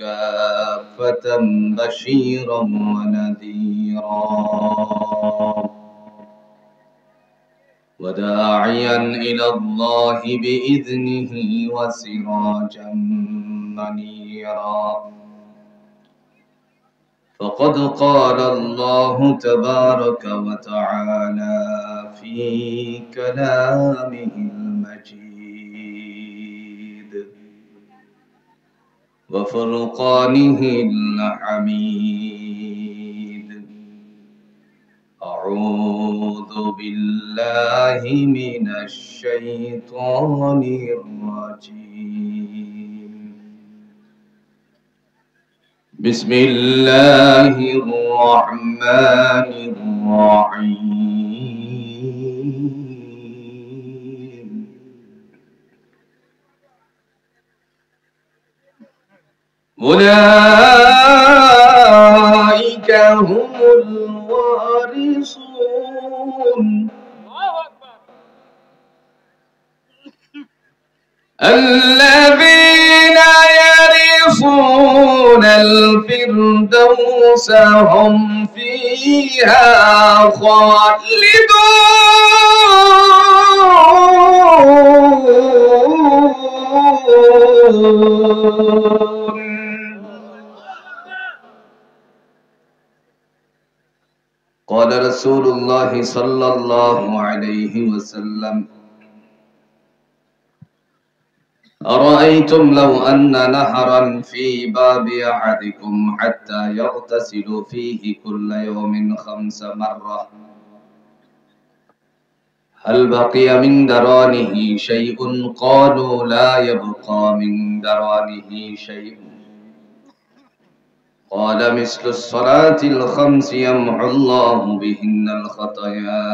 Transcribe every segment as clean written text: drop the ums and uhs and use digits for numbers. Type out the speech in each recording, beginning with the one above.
كافة بشيرا ونذيرا وداعيا إلى الله بإذنه وسراجا منيرا فقد قال الله تبارك وتعالى في كلامه المجيد وفرقانه الحميد أعوذ بالله من الشيطان الرجيم بسم الله الرحمن الرحيم أولئك هم الوارثون الذين يرثون الفردوس هم فيها خالدون قال رسول الله صلى الله عليه وسلم أرأيتم لو أن نهرا في باب أحدكم حتى يغتسل فيه كل يوم 5 مرات هل بقي من درانه شيء قالوا لا يبقى من درانه شيء قال مثل الصلاة ال5 يمحو الله بهن الخطايا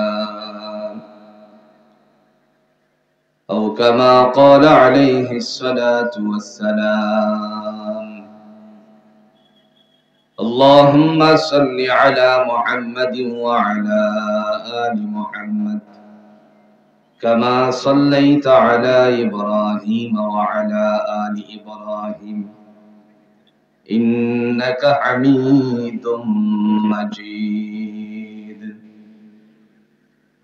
أو كما قال عليه الصلاة والسلام اللهم صل على محمد وعلى آل محمد كما صليت على إبراهيم وعلى آل إبراهيم إنك حميد مجيد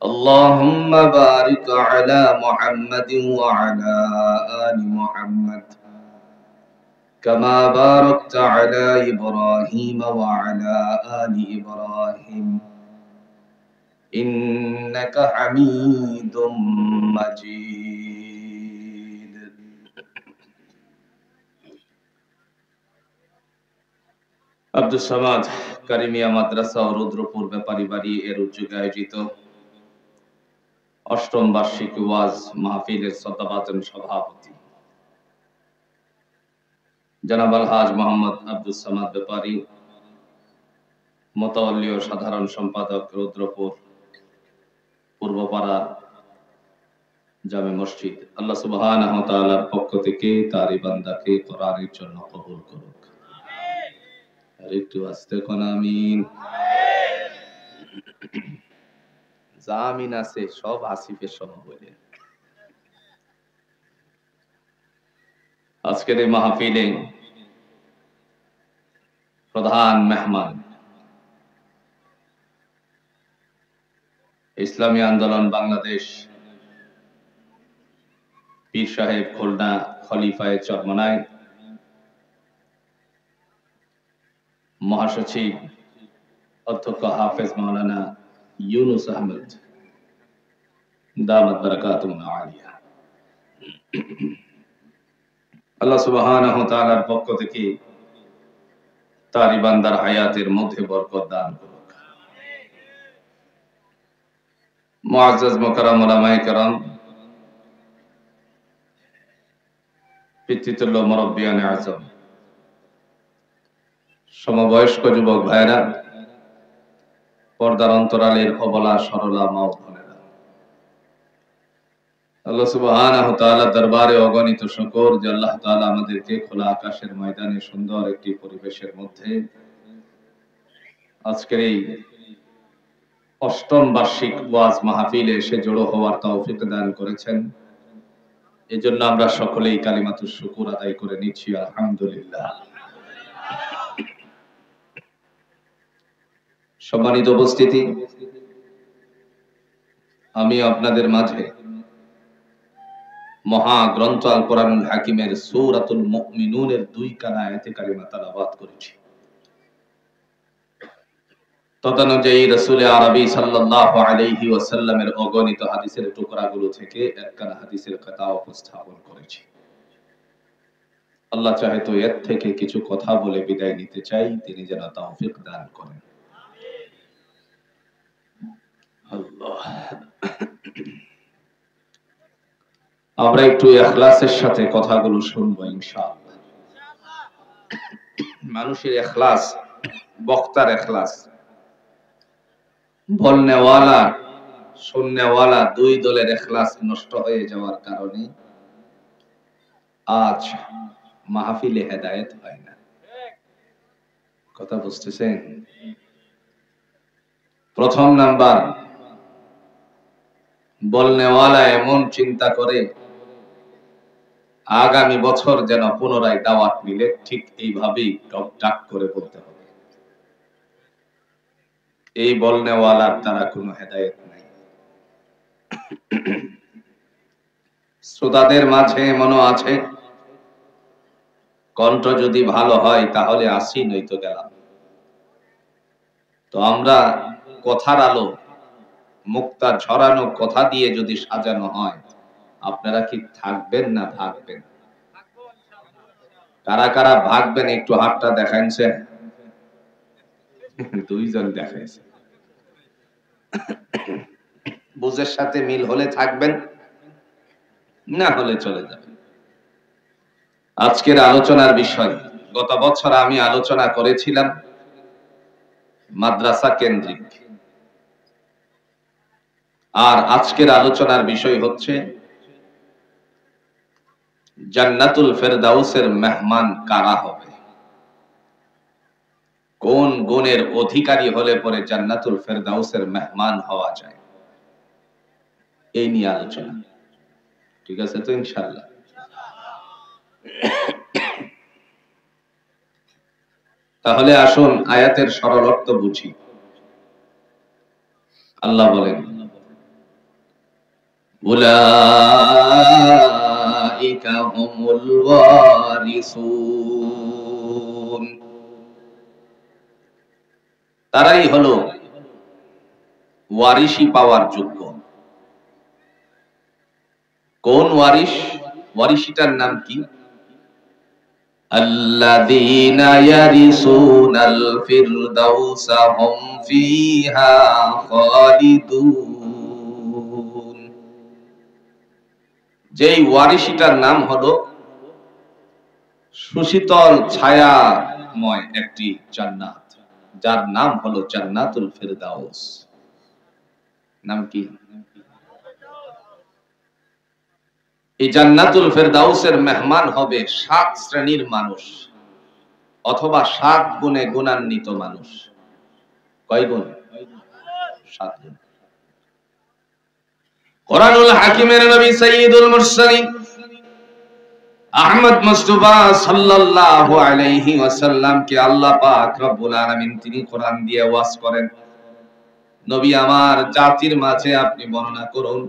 اللهم بارك على محمد وعلى آل محمد كما باركت على إبراهيم وعلى آل إبراهيم إنك حميد مجيد আব্দুস সামাদ কারিমিয়া মাদ্রাসা ও রুদ্রপুর ব্যাপারী বাড়ি এর উদ্যোগে আয়োজিত অষ্টম বার্ষিক ওয়াজ মাহফিলের শ্রদ্ধাভাজন সভাপতি জনাব আলহাজ মোহাম্মদ আব্দুস সামাদ ব্যাপারী, মোতাওয়াল্লি ও সাধারণ সম্পাদক রুদ্রপুর পূর্বপাড়া জামে মসজিদ, আল্লাহ সুবহানাহু ওয়া তাআলার পক্ষ থেকে তার এই বান্দাকে কোরআনের জন্য কবুল করুক। আর একটু আস্তে কোন আমিন। জামিন আছে সব আসিফের সম বলে। আজকের এই মাহফিলে প্রধান মেহমান ইসলামী আন্দোলন বাংলাদেশ পীর সাহেব খুলনা খলিফায়ে চরমনাই, মহাসচিব অধ্যক্ষ হাফেজ মাওলানা ইউনুস আহমেদ দামাত বারাকাতুহু আলিয়া। আল্লাহ সুবহানাহু ওয়া তাআলার পক্ষ থেকে তার বান্দার হায়াতের মধ্যে বরকত দান করুক। মুআজ্জাজ মুকাররম উলামায়ে কেরাম, পিতৃতুল্য মুরব্বিয়ানে আযম, সমবয়স্ক যুবক ভাইরা, পর্দার অন্তরালের অবলা সরলা মা ও বোনেরা, আল্লাহ সুবহানাহু ওয়া তাআলা দরবারে অগণিত শুকর যে আল্লাহ তাআলা আমাদেরকে খোলা আকাশের ময়দানে সুন্দর একটি পরিবেশের মধ্যে আজকের এই অষ্টম বার্ষিক ওয়াজ মাহফিলে এসে জড়ো হওয়ার তৌফিক দান করেছেন। এজন্য আমরা সকলেই কালিমাতুশ শুকর আদায় করে নিচ্ছি আলহামদুলিল্লাহ। সম্মানিত উপস্থিতি, আমি আপনাদের মাঝে মহাগ্রন্থ আল কোরআনুল হাকিমের সূরাতুল মুমিনুনের 2 কানা আয়াতে কারিমা তেলাওয়াত করেছি। তদনুযায়ী রাসূল আরবী সাল্লাল্লাহু আলাইহি ওয়াসাল্লামের অগণিত হাদিসের টুকরাগুলো থেকে একখানা হাদিসের কথা উপস্থাপন করেছি। আল্লাহ চাহে তো এর থেকে কিছু কথা বলে বিদায় নিতে চাই, তিনি যেন তৌফিক দান করেন। আল্লাহ, আমরা একটু ইখলাসের সাথে কথাগুলো শুনবো ইনশাআল্লাহ। মানুষের ইখলাস, বক্তার ইখলাস, বলনেওয়ালা শুননেওয়ালা দুই দলের ইখলাস নষ্ট হয়ে যাওয়ার কারণে আজ মাহফিলে হেদায়েত হয় না। কথা বুঝতেছেন? প্রথম নাম্বার, বলনেওয়ালা এমন চিন্তা করে আগামী বছর যেন পুনরায় দাওয়াত মিলে, ঠিক এইভাবেই টক টাক করে বলতে হবে। এই বলনেওয়ালার দ্বারা কোনো হেদায়েত নাই। শ্রোতাদের মাঝে এমনও আছে, কণ্ঠ যদি ভালো হয় তাহলে আসি, নয়তো গেলাম। তো আমরা কথার আলো, মুক্তা ঝরানো কথা দিয়ে যদি সাজানো হয়, আপনারা কি থাকবেন না ভাগবেন? কারা কারা ভাগবেন একটু হাতটা দেখাইছে? দুইজন দেখাইছে। বুঝের সাথে মিল হলে থাকবেন, না হলে চলে যাবেন। আজকের আলোচনার বিষয়, গত বছর আমি আলোচনা করেছিলাম মাদ্রাসা কেন্দ্রিক, আর আজকের আলোচনার বিষয় হচ্ছে জান্নাতুল ফেরদাউসের মেহমান কারা হবে, কোন গুণের অধিকারী হলে পরে জান্নাতুল ফেরদাউসের মেহমান হওয়া যায়, এই নিয়ে আলোচনা। ঠিক আছে তো ইনশাআল্লাহ? তাহলে আসুন আয়াতের সরল অর্থ বুঝি। আল্লাহ বলেন, উলাইকা হুমুল ওয়ারিসুন, তারাই হলো ওয়ারিশি পাওয়ার যোগ্য। কোন ওয়ারিশ? ওয়ারিশিটার নাম কি? আল্লাযীনা ইয়ারিসুনাল ফিরদাউসা হুম ফিহা খালিদুন, যেই ওয়ারিশিটার নাম হলো সুশীতল ছায়াময় একটি জান্নাত, যার নাম হলো জান্নাতুল ফিরদাউস। নাম কি? এই জান্নাতুল ফেরদাউসের মেহমান হবে 7 শ্রেণীর মানুষ, অথবা 7 গুণে গুণান্বিত মানুষ। কয় গুণ? 7 গুণ। কোরআনুল হাকিমের নবী সাইয়্যিদুল মুরসালিন আহমদ মুস্তাফা সাল্লাল্লাহু আলাইহি ওয়াসাল্লাম কে আল্লাহ পাক রব্বুল আলামিন তিনি কোরআন দিয়ে ওয়াজ করেন, নবী আমার জাতির মাঝে আপনি বর্ণনা করুন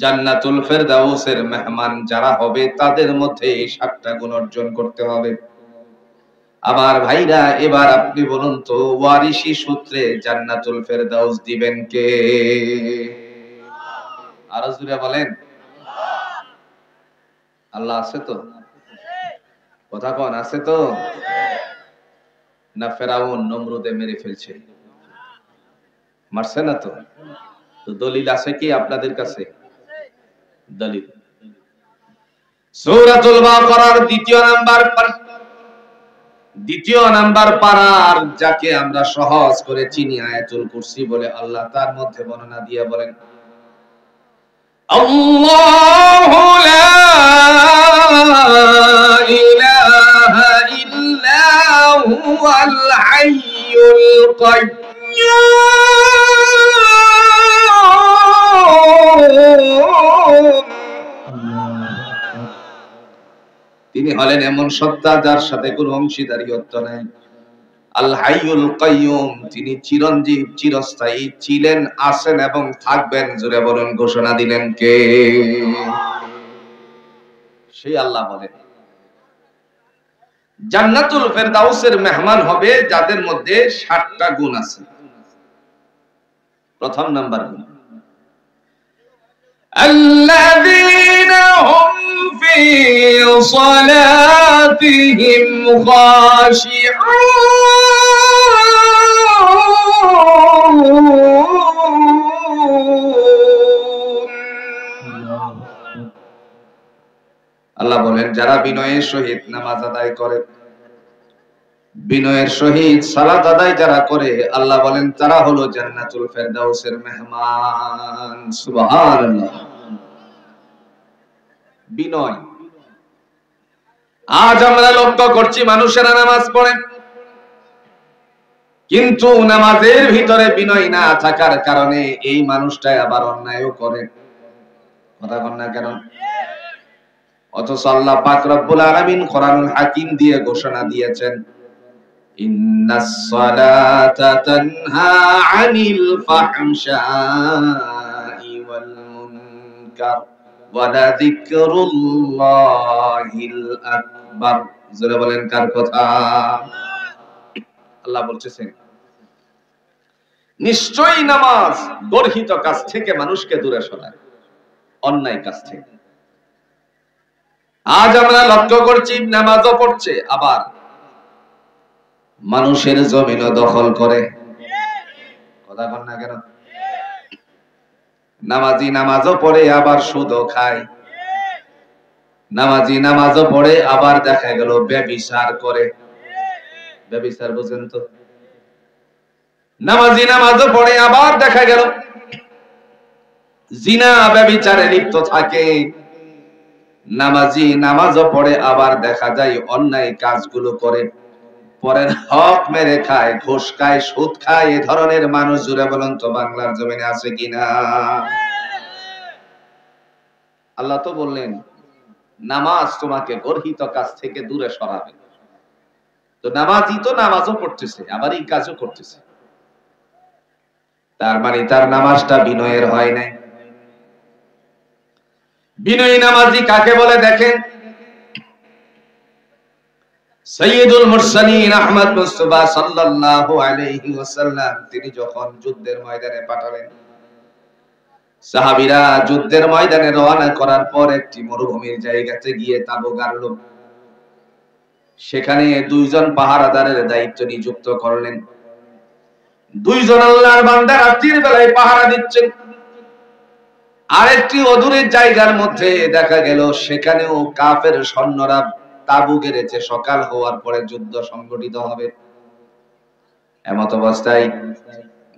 জান্নাতুল ফেরদাউসের মেহমান যারা হবে তাদের মধ্যে এই 7টা গুণ অর্জন করতে হবে। আমার ভাইরা, এবার আপনি বলুন তো, ওয়ারিশি সূত্রে জান্নাতুল ফেরদাউস দিবেন কে? আরো জোরে বলেন। আল্লাহ আছে তো? কথা কোন আছে তো? না ফেরাউন নমরুদে মেরে ফেলছে? মারছে না তো? তো দলিল আছে কি আপনাদের কাছে? দলিল সূরাতুল বাকারার দ্বিতীয় নাম্বার পারার, যাকে আমরা সহজ করে চিনি আয়াতুল কুরসি বলে, আল্লাহ তার মধ্যে বর্ণনা দিয়ে বলেন, আল্লাহু লা ইলাহা ইল্লা হুয়াল হাইয়ুল কাইয়্যুম, তিনি হলেন এমন সত্তা যার সাথে কোনো অংশীদারিত্ব নাই। আল হাইয়ুল কাইয়ুম, তিনি চিরঞ্জীব, চিরস্থায়ী ছিলেন, আছেন এবং থাকবেন। জোরে বলুন, ঘোষণা দিলেন কে? সেই আল্লাহ বলেন জান্নাতুল ফেরদাউসের মেহমান হবে যাদের মধ্যে 7টা গুণ আছে। প্রথম নাম্বার গুণ, আল্লাযীনা হুম ফি সালাতিহিম খাশিউন। আল্লাহ বলেন যারা বিনয়ের সহিত নামাজ আদায় করে, বিনয়ের সহিত সালাত আদায় যারা করে, আল্লাহ বলেন তারা হলো জান্নাতুল ফেরদাউসের মেহমান। সুবহানাল্লাহ। বিনয়। আজ আমরা লক্ষ্য করছি মানুষেরা নামাজ পড়ে, কিন্তু নামাজের ভিতরে বিনয় না থাকার কারণে এই মানুষটাই আবার অন্যায়ও করে। কথা বল না কেন? অথচ আল্লাহ পাক রব্বুল আলামিন কোরআনুল হাকিম দিয়ে ঘোষণা দিয়েছেন, ইন্নাস সালাতা তানহা আনিল ফাহশাই ওয়াল মুনকার ওয়া লাযিকরুল্লাহিল আকবার। জোরে বলেন কার কথা? আল্লাহ বলতেছেন নিশ্চয়ই নামাজ গর্হিত কাজ থেকে মানুষকে দূরে সরায়, অন্যায় কাজ থেকে। আজ আমরা লক্ষ্য করছি নামাজও পড়ছে, আবার মানুষের জমিনও দখল করে। কথা বল না কেন? নামাজি নামাজও পড়ে আবার সুদও খায়, নামাজি নামাজও পড়ে আবার দেখা গেল ব্যভিচার করে। ব্যভিচার বুঝেন তো? নামাজি নামাজও পড়ে আবার দেখা গেল জিনা ব্যভিচারে লিপ্ত থাকে। নামাজি নামাজও পড়ে আবার দেখা যায় অন্যায় কাজগুলো করে, পরের হক মেরে খায়, ঘুষ খায়, সুদ খায়। এ ধরনের মানুষ জুড়ে বলুন তো বাংলার জমিনে আছে কিনা? আল্লাহ তো বললেন নামাজ তোমাকে গর্হিত কাজ থেকে দূরে সরাবে। তো নামাজি তো নামাজও পড়তেছে আবার এই কাজও করতেছে, তার মানে তার নামাজটা বিনয়ের হয় নাই। বিনয়ী নামাজি কাকে বলে দেখেন, সাইয়্যিদুল মুরসালিন আহমদ মুস্তাফা সাল্লাল্লাহু আলাইহি ওয়াসাল্লাম তিনি যখন যুদ্ধের ময়দানে পাঠালেন, সাহাবীরা যুদ্ধের ময়দানে রওনা করার পর একটি মরুভূমির জায়গাতে গিয়ে তাঁবু গাড়ল। সেখানে 2 জন পাহারাদারের দায়িত্ব নিযুক্ত করলেন। 2 জন আল্লাহর বান্দা রাত্রির বেলায় পাহারা দিচ্ছেন। আরেকটি অদূরের জায়গার মধ্যে দেখা গেল সেখানেও কাফের সৈন্যরা তাঁবু গেড়েছে, সকাল হওয়ার পরে যুদ্ধ সংগঠিত হবে। এমত অবস্থায়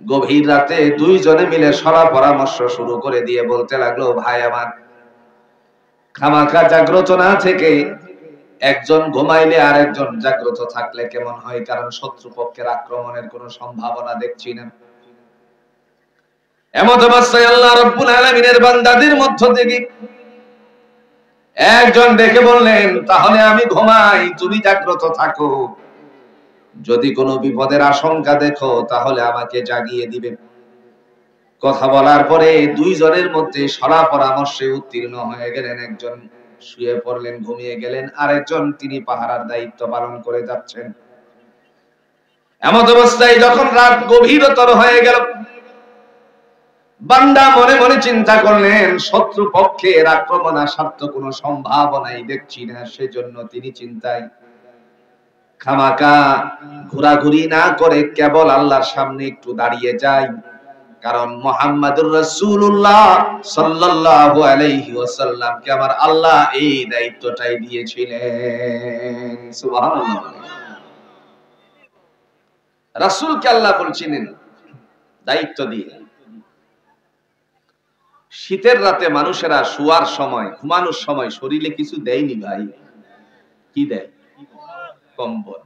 গভীর রাতে 2 জনে মিলে সলা পরামর্শ শুরু করে দিয়ে বলতে লাগলো, ভাই আমার, খামাখা জাগ্রত না থেকে একজন ঘুমাইলে আর একজন জাগ্রত থাকলে কেমন হয়? কারণ শত্রুপক্ষের আক্রমণের কোনো সম্ভাবনা দেখছি না। এমত অবস্থায় আল্লাহ রাব্বুল আলামিনের বান্দাদের মধ্য থেকে একজন ডেকে বললেন, তাহলে আমি ঘুমাই, তুমি জাগ্রত থাকো। যদি কোনো বিপদের আশঙ্কা দেখো তাহলে আমাকে জাগিয়ে দিবে। কথা বলার পরে 2 জনের মধ্যে সলা পরামর্শে উত্তীর্ণ হয়ে গেলেন। একজন শুয়ে পড়লেন, ঘুমিয়ে গেলেন, আরেকজন তিনি পাহারার দায়িত্ব পালন করে যাচ্ছেন। এমত অবস্থায় যখন রাত গভীরতর হয়ে গেল, বান্দা মনে মনে চিন্তা করলেন শত্রু পক্ষের আক্রমণ আসার তো কোনো সম্ভাবনাই দেখছি না। সেজন্য তিনি চিন্তায় খামাকা ঘোরাঘুরি না করে কেবল আল্লাহর সামনে একটু দাঁড়িয়ে যাই, কারণ মুহাম্মাদুর রাসূলুল্লাহ সাল্লাল্লাহু আলাইহি ওয়াসাল্লামকে আমার আল্লাহ এই দায়িত্বটাই দিয়েছিলেন। সুবহানাল্লাহ। রাসূলকে আল্লাহ বলছিলেন দায়িত্ব দিয়ে। শীতের রাতে মানুষেরা শোয়ার সময়, ঘুমানোর সময় শরীরে কিছু দেয়নি ভাই। কি দেয়? কম্বল।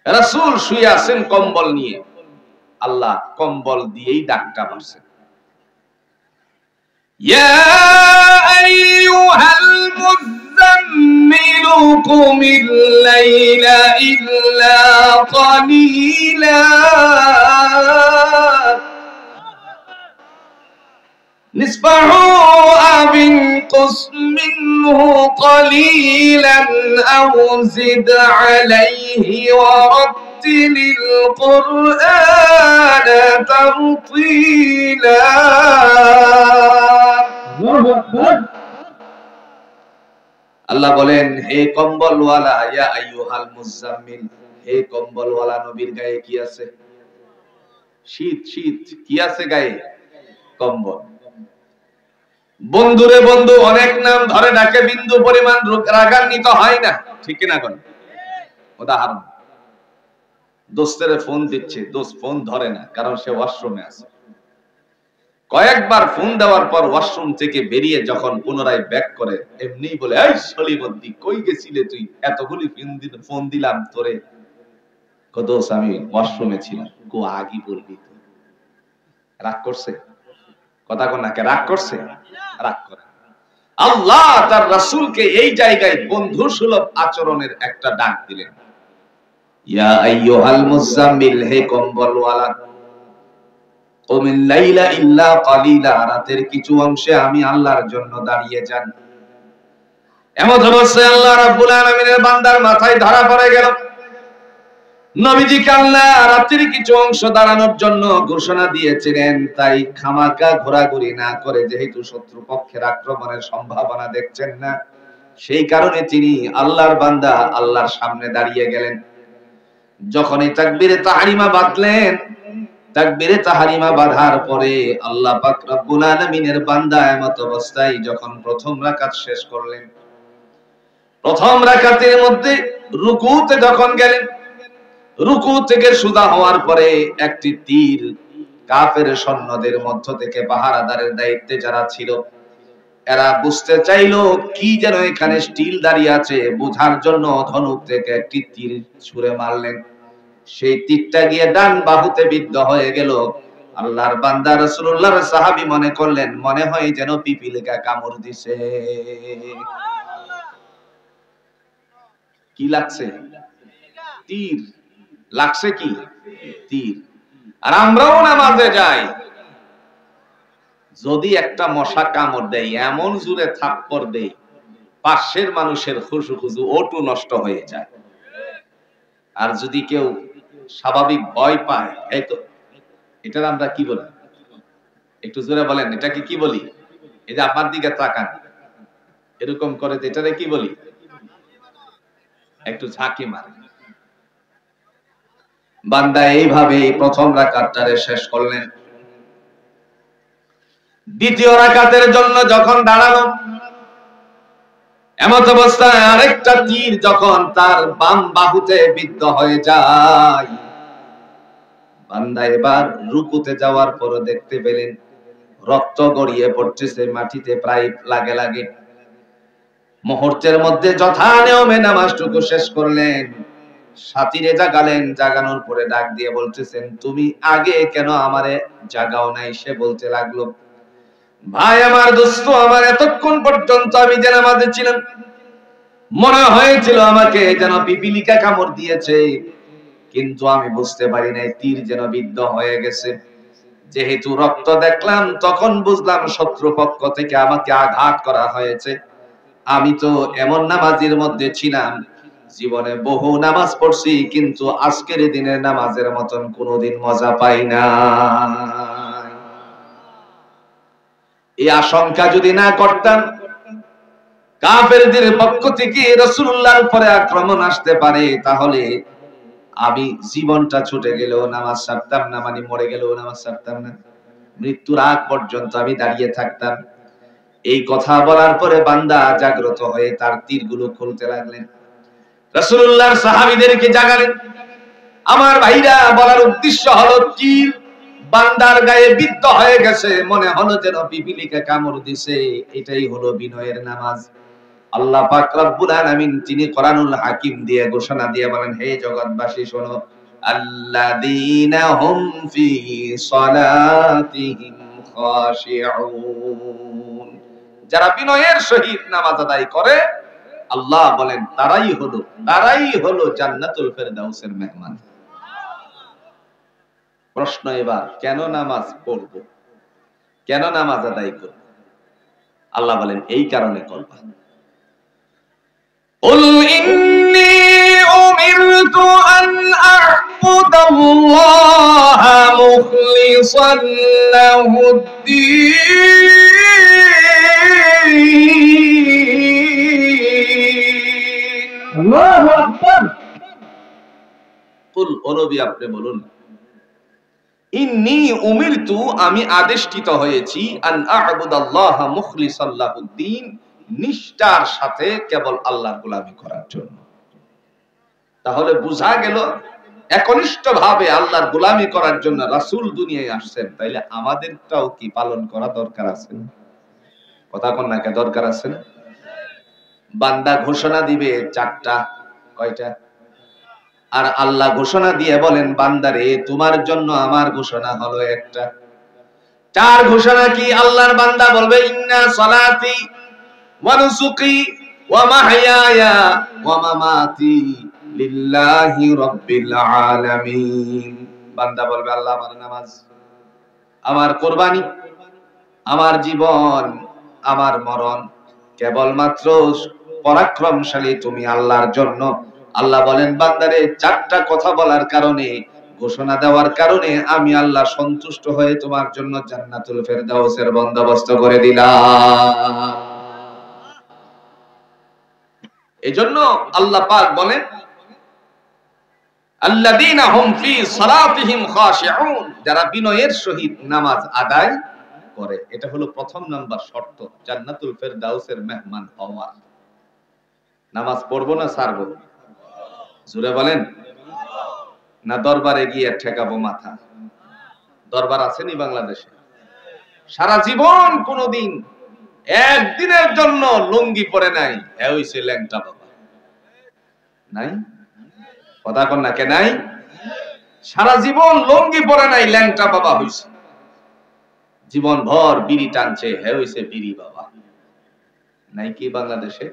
রাসূল শুয়ে আছেন কম্বল নিয়ে, আল্লাহ কম্বল দিয়েই ডাকটা মারছেন, ইয়া আইয়ুহাল মুযাম্মিল قم الليل إلا قليلا نصفه أو انقص منه قليلا أو زد عليه ورتل القرآن ترتيلا আল্লাহ বলেন, হে কম্বলওয়ালা, ইয়া আইয়ুহাল মুজাম্মিল, হে কম্বলওয়ালা নবীর গায়ে কি আছে? শীত। শীত কি আছে গায়ে? কম্বল। বন্ধুরে বন্ধু অনেক নাম ধরে ডাকে, বিন্দু পরিমাণ রাগান্বিত হয় না, ঠিক না? কোন উদাহরণ, দোস্তের ফোন দিচ্ছে, দোস্ত ফোন ধরে না, কারণ সে ওয়াশরুমে আছে। কয়েকবার ফোন দেওয়ার পর ওয়াশরুম থেকে বেরিয়ে যখন পুনরায় ব্যাক করে, এমনি বলে, এই সলিমদ্দি কই গেছিলে তুই? এতগুলি ফোন দিলাম তোরে। দোস্ত আমি ওয়াশরুমে ছিলাম। কো আগি বলবি তো? রাগ করছে? কথা কোন নাকে রাগ করছে? রাগ করে। আল্লাহ তার রাসূলকে এই জায়গায় বন্ধু সুলভ আচরণের একটা ডাক দিলেন, ইয়া আইয়ুহাল মুজাম্মিল, হে কম্বলওয়ালা, কুমিল লাইলা ইল্লা কালিলা, রাতের কিছু অংশে আমি আল্লাহর জন্য দাঁড়িয়ে যান। এমন অবস্থায় আল্লাহ রাব্বুল আলামিনের বান্দার মাথায় ধরা পড়ে গেল, নবীজি আল্লাহ রাতের কিছু অংশ দাঁড়ানোর জন্য ঘোষণা দিয়েছিলেন, তাই খামাকা ঘোরাঘুরি না করে, যেহেতু শত্রুপক্ষের আক্রমণের সম্ভাবনা দেখছেন না, সেই কারণে তিনি আল্লাহর বান্দা আল্লাহর সামনে দাঁড়িয়ে গেলেন। যখনই তাকবীরে তাহরিমা বাঁধলেন, তাকবীরে তাহরিমা বাঁধার পরে আল্লাহ পাক রব্বুল আলামিনের বান্দা এমত অবস্থায় যখন প্রথম রাকাত শেষ করলেন, প্রথম রাকাতের মধ্যে রুকুতে যখন গেলেন, রুকু থেকে সুজা হওয়ার পরে একটি তীর কাফের সৈন্যদের মধ্য থেকে পাহারাদারের দায়িত্বে যারা ছিল, এরা বুঝতে চাইলো কি যেন এখানে স্টিল দাঁড়িয়ে আছে, বোঝার জন্য ধনুক থেকে একটি তীর ছুঁড়ে মারলেন। সেই তীরটা গিয়ে ডান বাহুতে বিদ্ধ হয়ে গেল। আল্লাহর বান্দা রাসূলুল্লাহর সাহাবী মনে করলেন, মনে হয় যেন পিপিলিকা কামড় দিছে। কি লাগছে? তীর লাগছে। কি? তীর। আর আমরাও নামাজে যাই, যদি একটা মশা কামড় দেয়, এমন জোরে থাপ্পড় দেয়, পাশের মানুষের খুশু ওটু নষ্ট হয়ে যায়। আর যদি কেউ স্বাভাবিক ভয় পায়, এই তো এটার আমরা কি বলি? একটু জোরে বলেন, এটাকে কি বলি? এই যে আপনার দিকে তাকান, এরকম করে, এটারে কি বলি? একটু ঝাঁকি মারে। বান্দা এইভাবে প্রথম রাকাতটারে শেষ করলেন। দ্বিতীয় রাকাতের জন্য যখন দাঁড়ালো, এমত অবস্থায় আরেকটা তীর যখন তার বাম বাহুতে বিদ্ধ হয়ে যায়, বান্দা এবার রুকুতে যাওয়ার পর দেখতে পেলেন রক্ত গড়িয়ে পড়তেছে মাটিতে প্রায় লাগে লাগে। মুহূর্তের মধ্যে যথা নিয়মে নামাজটুকু শেষ করলেন। সাথীরে জাগালেন, জাগানোর পরে ডাক দিয়ে বলতেছেন, তুমি আগে কেন আমারে জাগাও নাই? সে বলতে লাগলো, ভাই আমার, দোস্ত আমার, এতক্ষণ পর্যন্ত আমি যে নামাজে ছিলাম, মনে হয়েছিল আমাকে যেন পিপিলিকা কামড় দিয়েছে, কিন্তু আমি বুঝতে পারি নাই তীর যেন বিদ্ধ হয়ে গেছে। যেহেতু রক্ত দেখলাম, তখন বুঝলাম শত্রুপক্ষ থেকে আমাকে আঘাত করা হয়েছে। আমি তো এমন নামাজের মধ্যে ছিলাম, জীবনে বহু নামাজ পড়ছি, কিন্তু আজকের দিনের নামাজের মতন কোনোদিন মজা পাই না। এই আশঙ্কা যদি না করতাম, কাফেরদের পক্ষ থেকে রাসূলুল্লাহর উপরে আক্রমণ আসতে পারে, তাহলে আমি জীবনটা ছুটে গেলেও নামাজ ছাড়তাম না, মানে মরে গেলেও নামাজ ছাড়তাম না, মৃত্যুর আগ পর্যন্ত আমি দাঁড়িয়ে থাকতাম। এই কথা বলার পরে বান্দা জাগ্রত হয়ে তার তীরগুলো খুলতে লাগলেন। রাসূলুল্লাহর সাহাবীদেরকে জাগালেন। আমার ভাইরা, বলার উদ্দেশ্য হলো, তীর বান্দার গায়ে বিদ্ধ হয়ে গেছে, মনে হলো যেন পিপিলিকা কামড় দিছে। এটাই হলো বিনয়ের নামাজ। আল্লাহ পাক রব্বুল আলামিন তিনি কোরআনুল হাকিম দিয়ে ঘোষণা দিয়ে বলেন, হে জগৎবাসী শোনো, আল্লাযীনা হুম ফি সালাতিহিম খাশিউন, যারা বিনয়ের সহিত নামাজ আদায় করে, আল্লাহ বলেন তারাই হলো জান্নাতুল ফেরদাউসের মেহমান। প্রশ্ন এবার, কেন নামাজ পড়ব, কেন নামাজ আদায় করব? আল্লাহ বলেন এই কারণে করবা। قل إني أمرت أن أعبد الله مخلصا له الدين الله أكبر قل ও নবী আপনি বলুন, ইন্নী উমিরতু আমি আদেশিত হয়েছি আন আ'বুদাল্লাহা মুখলিসাল লাহুদ্দিন নিষ্ঠার সাথে কেবল আল্লাহর গোলামি করার জন্য। তাহলে বোঝা গেল একনিষ্ঠভাবে আল্লাহর গোলামি করার জন্য রাসূল দুনিয়ায় আসছেন, তাইলে আমাদেরটাও কি পালন করা দরকার আছে না? কথা কোন নাকি দরকার আছে না? বান্দা ঘোষণা দিবে চারটা, কয়টা? আর আল্লাহ ঘোষণা দিয়ে বলেন বান্দারে তোমার জন্য আমার ঘোষণা হলো একটা। চার ঘোষণা কি? আল্লাহর বান্দা বলবে ইন্না সালাতি ওয়া নুসুকি ওয়া মাহইয়ায়া ওয়া মামাতি লিল্লাহি রাব্বিল আলামিন। বান্দা বলবে আল্লাহ আমার নামাজ, আমার কুরবানি, আমার জীবন, আমার মরণ কেবলমাত্র পরাক্রমশালী তুমি আল্লাহর জন্য। আল্লাহ বলেন বান্দারে চারটা কথা বলার কারণে, ঘোষণা দেওয়ার কারণে আমি আল্লাহ সন্তুষ্ট হয়ে তোমার জন্য জান্নাতুল ফেরদাউসের বন্দোবস্ত করে দিলাম। এজন্য আল্লাহ পাক বলেন আল্লাযীনা হুম ফি সালাতিহিম খাশিউন, যারা বিনয়ের সহিত নামাজ আদায় করে। এটা হলো প্রথম নাম্বার শর্ত জান্নাতুল ফেরদাউসের মেহমান হওয়ার। নামাজ পড়বো না ছাড়বো? জোরে বলেন। না দরবারে গিয়ে ঠেকাবো মাথা? দরবার আছেনি বাংলাদেশে? সারা জীবন কোনদিন একদিনের জন্য লুঙ্গি পরে নাই, হ্যাঁ হইছে ল্যাংটা বাবা নাই? কথা কন না কে নাই? সারা জীবন লুঙ্গি পরে নাই, ল্যাংটা বাবা হইছে। জীবন ভর বিড়ি টানছে, হ্যাঁ হইছে বিড়ি বাবা নাই কি বাংলাদেশে?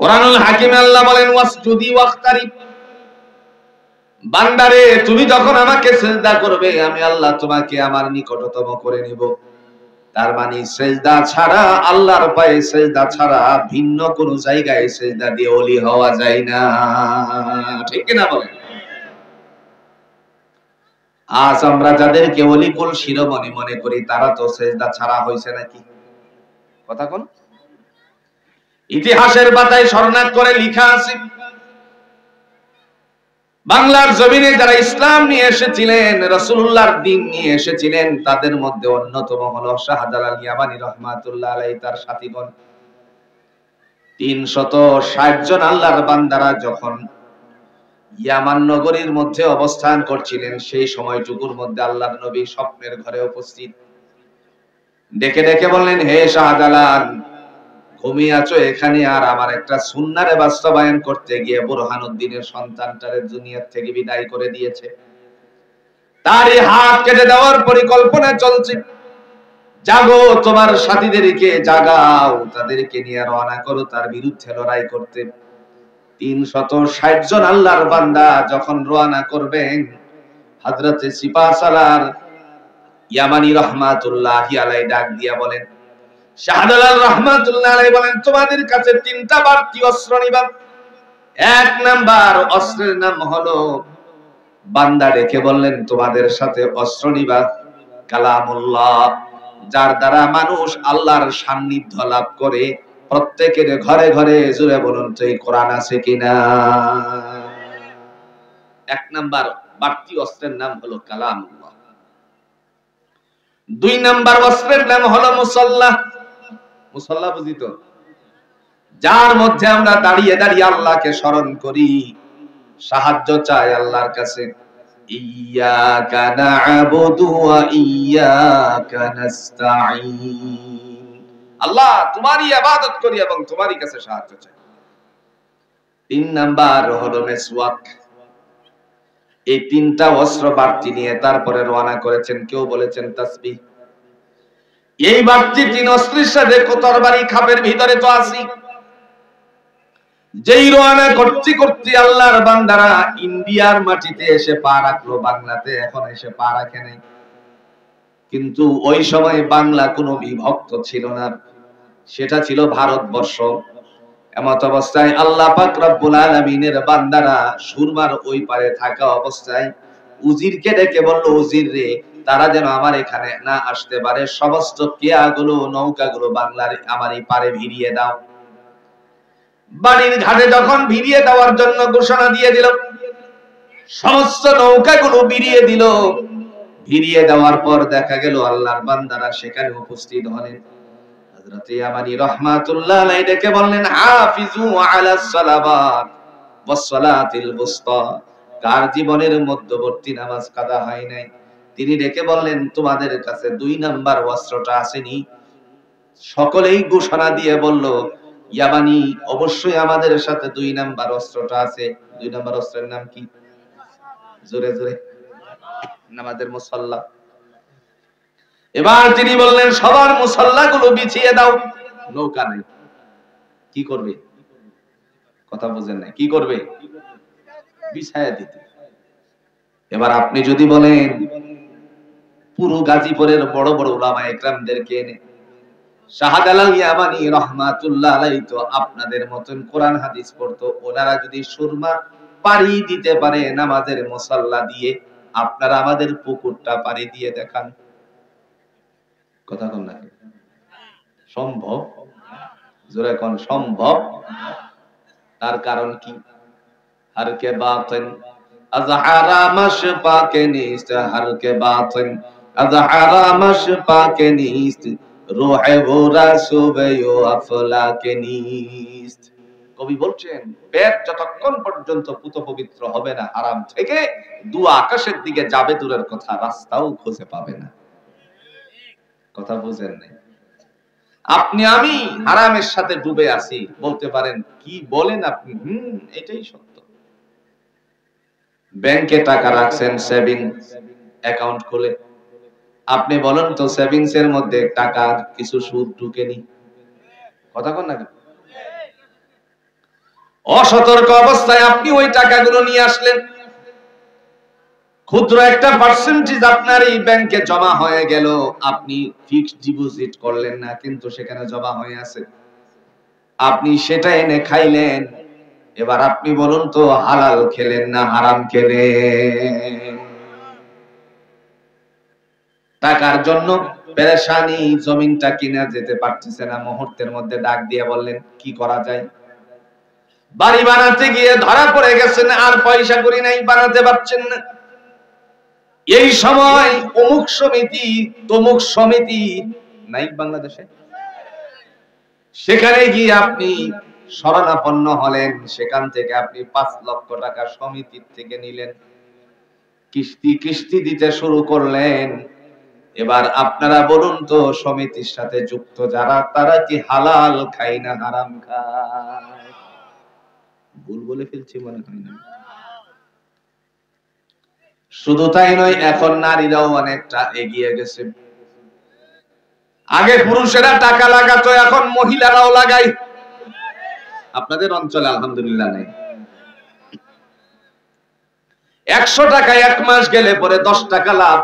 কোরআনুল হাকিমে আল্লাহ বলেন ওয়াসজুদি ওয়াক্তারিব, বান্দারে তুমি যখন আমাকে সিজদা করবে আমি আল্লাহ তোমাকে আমার নিকটতম করে নিব। তার মানে সিজদা ছাড়া, আল্লাহর পায়ে সিজদা ছাড়া ভিন্ন কোন জায়গায় সিজদা দিয়ে ওলি হওয়া যায় না, ঠিক কি না বলেন? আজ আমরা যাদেরকে ওলিকুল শিরোমণি মনে করি তারা তো সিজদা ছাড়া হইছে নাকি? কথা কোন? ইতিহাসের পাতায় স্মরণাত করে লেখা আছে বাংলার জমিনে যারা ইসলাম নিয়ে এসেছিলেন, রাসূলুল্লাহর দ্বীন নিয়ে এসেছিলেন, তাদের মধ্যে অন্যতম হলো শাহজালাল ইয়ামানী রাহমাতুল্লাহ আলাইহি তার সাথীগণ। 360 জন আল্লাহর বান্দারা যখন ইয়ামান নগরীর মধ্যে অবস্থান করছিলেন, সেই সময়টুকুর মধ্যে আল্লাহর নবী স্বপ্নের ঘরে উপস্থিত। ডেকে ডেকে বললেন, হে শাহজালাল ঘুমিয়ে আছো এখানে, আর আমার একটা সুন্নারে বাস্তবায়ন করতে গিয়ে বুরহানুদ্দিনের সন্তানটারে দুনিয়া থেকে বিদায় করে দিয়েছে, তারই হাত কেটে দেওয়ার পরিকল্পনা চলছে। জাগো, তোমার সাথীদেরকে জাগাও, তাদেরকে নিয়ে রওনা করো তার বিরুদ্ধে লড়াই করতে। 360 জন আল্লাহর বান্দা যখন রওনা করবেন, হযরতে সিপাহসালার ইয়ামানী রাহমাতুল্লাহি আলাইহি ডাক দিয়া বলেন, শাহজালাল রাহমাতুল্লাহি আলাইহি বলেন, তোমাদের কাছে 3টা বাড়তি অস্ত্র নিবা। 1 নাম্বার অস্ত্রের নাম হলো, বান্দা রেখে বললেন তোমাদের সাথে অস্ত্র নিবা কালামুল্লাহ, যার দ্বারা মানুষ আল্লাহর সান্নিধ্য লাভ করে। প্রত্যেকের ঘরে ঘরে জুড়ে বলুন তো এই কোরআন আছে কিনা? 1 নাম্বার বাড়তি অস্ত্রের নাম হলো কালামুল্লাহ। 2 নাম্বার অস্ত্রের নাম হলো মুসাল্লাহ। মুসাল্লা বুঝি তো? যার মধ্যে আমরা দাঁড়িয়ে দাঁড়িয়ে আল্লাহকে স্মরণ করি, সাহায্য চাই আল্লাহর কাছে। ইয়্যাকা না'বুদু ওয়া ইয়্যাকা নাস্তাঈন, আল্লাহ তোমারই ইবাদত করি এবং তোমারই কাছে সাহায্য চাই। 3 নাম্বার হলো মিসওয়াক। এই 3টা অস্ত্র বাড়তি নিয়ে তারপরে রওনা করেছেন, কেউ বলেছেন তাসবিহ। এই বাড়তি 3 অস্ত্রের সাথে তরবারি খাপের ভিতরে তো আছে, যেই রওনা করতে করতে আল্লাহর বান্দারা ইন্ডিয়ার মাটিতে এসে পা রাখলো, বাংলাতে এখন এসে পা রাখে নাই। কিন্তু ওই সময় বাংলা কোনো বিভক্ত ছিল না, সেটা ছিল ভারতবর্ষ। এমত অবস্থায় আল্লাহ পাক রব্বুল আলামিনের বান্দারা সুরমার ওই পারে থাকা অবস্থায় উজিরকে ডেকে বলল, উজির রে, তারা যেন আমার এখানে না আসতে পারে, সমস্ত কেয়াগুলো নৌকাগুলো বাংলার আমার এই পারে ভিড়িয়ে দাও। বাড়ির ঘাটে যখন ভিড়িয়ে দেওয়ার জন্য ঘোষণা দিয়ে দিল, সমস্ত নৌকাগুলো ভিড়িয়ে দিল। ভিড়িয়ে দেওয়ার পর দেখা গেল আল্লাহর বান্দারা সেখানে উপস্থিত হলেন। হযরতে ইয়ামানি রাহমাতুল্লাহ আলাইহি ডেকে বললেন, হাফিজু আলাস সালাওয়াত ওয়াস সালাতিল বুসতা। কার জীবনের মধ্যবর্তী নামাজ কাজা হয় নাই, তিনি ডেকে বললেন, তোমাদের কাছে 2 নাম্বার অস্ত্রটা আসেনি? সকলেই ঘোষণা দিয়ে বলল, ইয়ামানি, অবশ্যই আমাদের সাথে 2 নাম্বার অস্ত্রটা আছে। 2 নাম্বার অস্ত্রের নাম কি? জোরে জোরে। নামাজের মুসাল্লা। এবার তিনি বললেন, সবার মুসাল্লাগুলো বিছিয়ে দাও। নৌকা নাই, কি করবে? কথা বুঝেন না, কি করবে? বিছায়া দিতে। এবার আপনি যদি বলেন পুরো গাজীপুরের বড় বড় উলামায়ে কেরামদেরকে এনে, শাহজালাল ইয়ামানি রাহমাতুল্লাহ আলাইহি তো আপনাদের মতন কোরআন হাদিস পড়তো, ওনারা যদি সুরমা পাড়ি দিতে পারে নামাজের মুসাল্লা দিয়ে, আপনারা আমাদের পুকুরটা পাড়ি দিয়ে দেখান। কথা কোন না? সম্ভব? জোরে কোন সম্ভব? তার কারণ কি? हर के बातिन अज़हारा मशपा के नीस्त, हर के बातिन अज़हारा मशपा के नीस्त, रूहे वो रसूबे यो अफला के नीस्त। কবি বলছেন, পেট যতক্ষণ পর্যন্ত পুত পবিত্র হবে না হারাম থেকে, দু আকাশের দিকে যাবে দূরের কথা, রাস্তাও খুঁজে পাবে না। কথা বুঝেন নাই? আপনি আমি হারামের সাথে ডুবে আছি, বলতে পারেন কি বলেন আপনি? এটাই সত্য। ব্যাংকে টাকা রাখছেন, সেভিংস অ্যাকাউন্ট খুলে, আপনি বলেন তো সেভিংস এর মধ্যে টাকার কিছু সুদ ঢুকেনি? কথা কোন না? অসতর্ক অবস্থায় আপনি ওই টাকাগুলো নিয়ে আসলেন, ক্ষুদ্র একটা পার্সেন্টেজ আপনার এই ব্যাংকে জমা হয়ে গেল। আপনি ফিক্সড ডিপোজিট করলেন না, কিন্তু সেখানে জমা হয়ে আছে, আপনি সেটা এনে খাইলেন। এবার আপনি বলুন তো, হালাল খেলেন না হারাম খেলেন? টাকার জন্য পেরেশানি, জমিনটা কিনা যেতে পারতেছে না, মুহূর্তের মধ্যে ডাক দিয়ে বললেন কি করা যায়? বাড়ি বানাতে গিয়ে ধরা পড়ে গেছেন, আর পয়সা করি নাই, বানাতে পারছেন না। এই সময় অমুক সমিতি তমুক সমিতি নাই বাংলাদেশে, সেখানে গিয়ে আপনি শরণাপন্ন হলেন, সেখান থেকে আপনি 5 লক্ষ টাকা সমিতির থেকে নিলেন, কিস্তি কিস্তি দিতে শুরু করলেন। এবার আপনারা বলুন তো, সমিতির সাথে যুক্ত যারা, তারা কি হালাল খায় না হারাম খায়? ভুল বলে ফেলছি মনে হয় না? শুধু তাই নয়, এখন নারীরাও অনেকটা এগিয়ে গেছে। আগে পুরুষেরা টাকা লাগাতো, এখন মহিলারাও লাগায়। আপনাদের অঞ্চলে আলহামদুলিল্লাহ নেই। 100 টাকায় 1 মাস গেলে পরে 10 টাকা লাভ,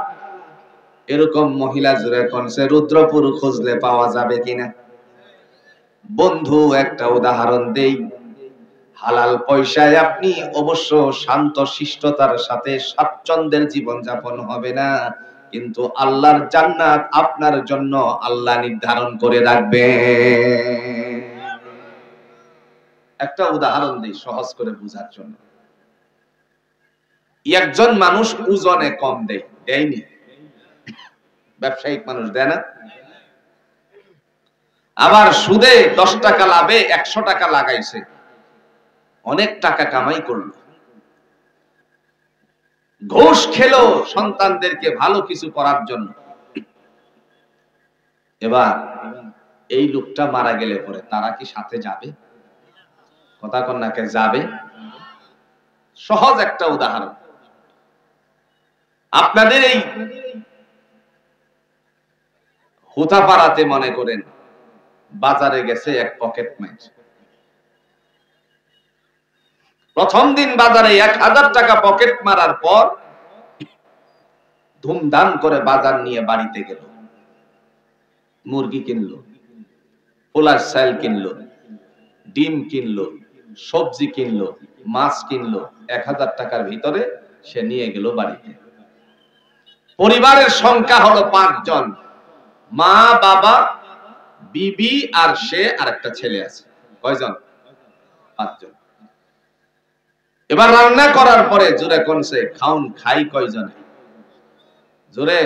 এরকম মহিলা জুড়ে কোনসে রুদ্রপুর খুঁজলে পাওয়া যাবে কিনা? বন্ধু একটা উদাহরণ দেই, হালাল পয়সায় আপনি অবশ্য শান্ত শিষ্টতার সাথে স্বাচ্ছন্দ্যের জীবন যাপন হবে না, কিন্তু আল্লাহর জান্নাত আপনার জন্য আল্লাহ নির্ধারণ করে রাখবে। একটা উদাহরণ দিই সহজ করে বোঝার জন্য। একজন মানুষ ওজনে কম দেয়নি, ব্যবসায়িক মানুষ দেয় না? আবার সুদে 10 টাকা লাভে 100 টাকা লাগাইছে, অনেক টাকা কামাই করলো। ঘুষ খেলো সন্তানদেরকে ভালো কিছু করার জন্য। এবার এই লোকটা মারা গেলে পরে তারা কি সাথে যাবে? কথা কন্যাকে যাবে? সহজ একটা উদাহরণ, আপনাদের এই হুতাপাড়াতে মনে করেন বাজারে গেছে এক পকেট মাইর, প্রথম দিন বাজারে 1000 টাকা পকেট মারার পর ধুমধাম করে বাজার নিয়ে বাড়িতে গেল। মুরগি কিনলো, পোলার চাল কিনলো, ডিম কিনলো, সবজি কিনলো, মাছ কিনলো। 1000 টাকার ভিতরে সে নিয়ে গেল বাড়িতে। পরিবারের সংখ্যা হলো 5 জন, মা, বাবা, বিবি আর সে আর একটা ছেলে আছে। কয়জন? 5 জন। এবার রান্না করার পরে জোরে কোনছে খাউন খাই কয়জন? জোরে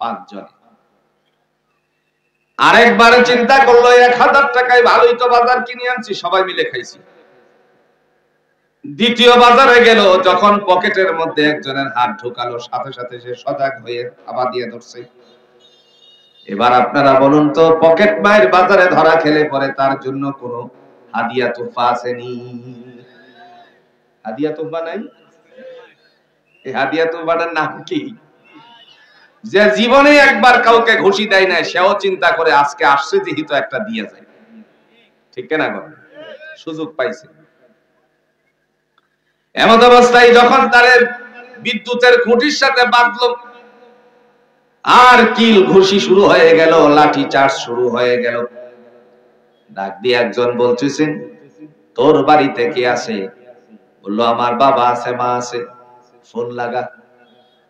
5 জন। আরেকবারে চিন্তা করলো 1000 টাকায় ভালোই তো বাজার কিনে আনছি, সবাই মিলে খাইছি। দ্বিতীয় বাজারে গেল, যখন পকেটের মধ্যে একজনের হাত ঢোকালো, সাথে সাথে সে সজাগ হয়ে থাবা দিয়ে ধরছে। এবার আপনারা বলুন তো, পকেট মায়ের বাজারে ধরা খেলে পরে তার জন্য কোনো হাদিয়া তোফা আসেনি? হাদিয়া তোফা নাই? এই হাদিয়া তোফাটার নাম কি? যে জীবনে একবার কাউকে ঘুষি দেয় না, সেও চিন্তা করে আজকে আসছে যেহেতু একটা দিয়ে যায়। ঠিক না? সুযোগ পাইছে। এমন অবস্থায় যখন তার বিদ্যুতের খুঁটির সাথে বাঁধলো, আর কিল ঘুষি শুরু হয়ে গেল, লাঠি চার্জ শুরু হয়ে গেল। ডাক দিয়ে একজন বলতেছেন, তোর বাড়িতে কে আছে? বললো, আমার বাবা আছে, মা আছে। ফোন লাগা।